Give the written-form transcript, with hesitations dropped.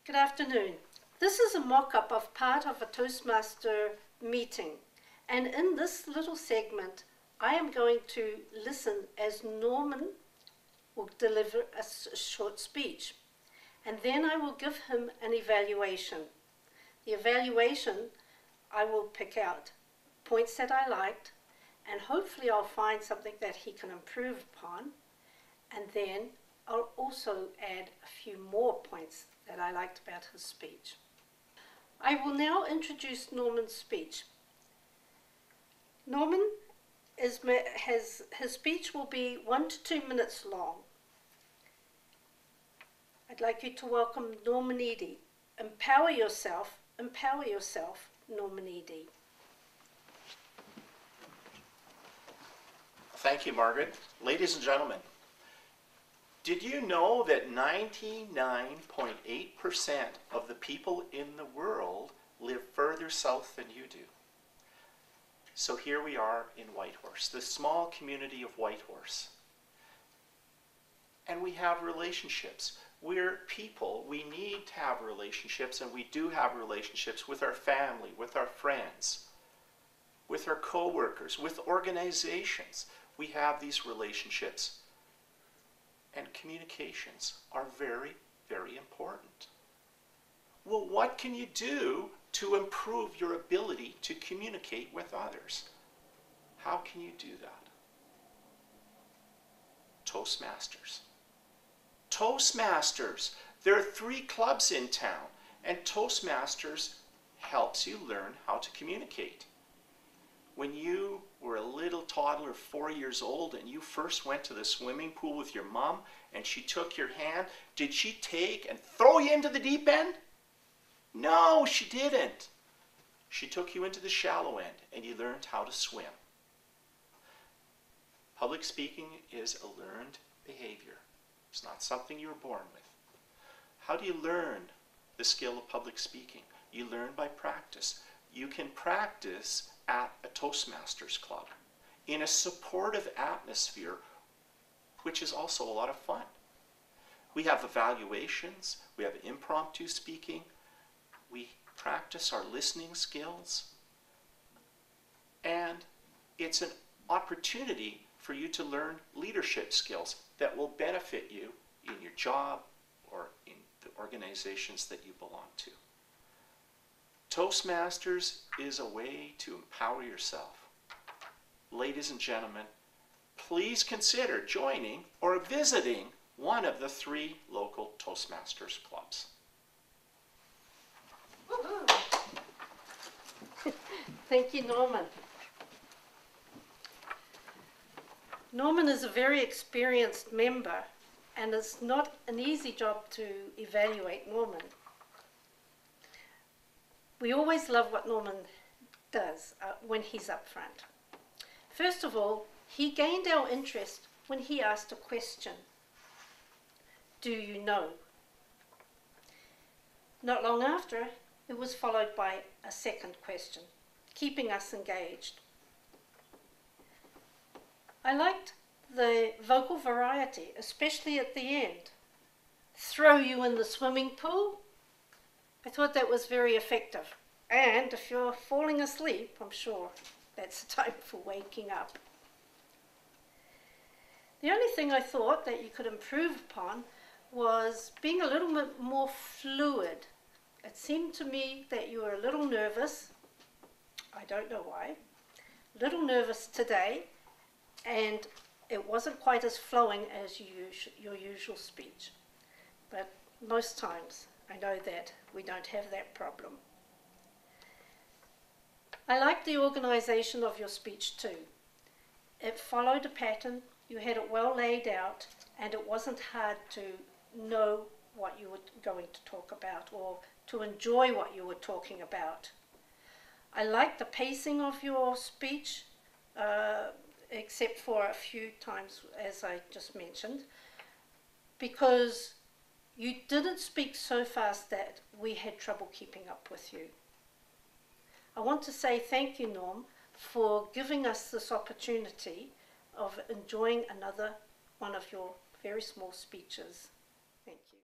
Good afternoon. This is a mock-up of part of a Toastmaster meeting, and in this little segment I am going to listen as Norman will deliver a short speech, and then I will give him an evaluation. The evaluation, I will pick out points that I liked, and hopefully I'll find something that he can improve upon, and then I'll also add a few more points that I liked about his speech. I will now introduce Norman's speech. Norman his speech will be 1 to 2 minutes long. I'd like you to welcome Norman Edie. Empower yourself, Norman Edie. Thank you, Margaret. Ladies and gentlemen, did you know that 99.8% of the people in the world live further south than you do? So here we are in Whitehorse, the small community of Whitehorse. And we have relationships. We're people. We need to have relationships, and we do have relationships with our family, with our friends, with our co-workers, with organizations. We have these relationships. And communications are very, very important. Well, what can you do to improve your ability to communicate with others? How can you do that? Toastmasters. Toastmasters. There are 3 clubs in town, and Toastmasters helps you learn how to communicate. When you were a little toddler, 4 years old, and you first went to the swimming pool with your mom and she took your hand, did she take and throw you into the deep end? No, she didn't. She took you into the shallow end and you learned how to swim. Public speaking is a learned behavior. It's not something you were born with. How do you learn the skill of public speaking? You learn by practice. You can practice at a Toastmasters club in a supportive atmosphere, which is also a lot of fun. We have evaluations, we have impromptu speaking, we practice our listening skills, and it's an opportunity for you to learn leadership skills that will benefit you in your job or in the organizations that you belong to. Toastmasters is a way to empower yourself. Ladies and gentlemen, please consider joining or visiting one of the 3 local Toastmasters clubs. Thank you, Norman. Norman is a very experienced member, and it's not an easy job to evaluate Norman. We always love what Norman does when he's up front. First of all, he gained our interest when he asked a question. Do you know? Not long after, it was followed by a second question, keeping us engaged. I liked the vocal variety, especially at the end. Throw you in the swimming pool? I thought that was very effective. And if you're falling asleep, I'm sure that's the time for waking up. The only thing I thought that you could improve upon was being a little bit more fluid. It seemed to me that you were a little nervous. I don't know why. A little nervous today, and it wasn't quite as flowing as your usual speech. But most times, I know that we don't have that problem. I liked the organization of your speech too. It followed a pattern, you had it well laid out, and it wasn't hard to know what you were going to talk about or to enjoy what you were talking about. I liked the pacing of your speech, except for a few times, as I just mentioned, because you didn't speak so fast that we had trouble keeping up with you. I want to say thank you, Norm, for giving us this opportunity of enjoying another one of your very small speeches. Thank you.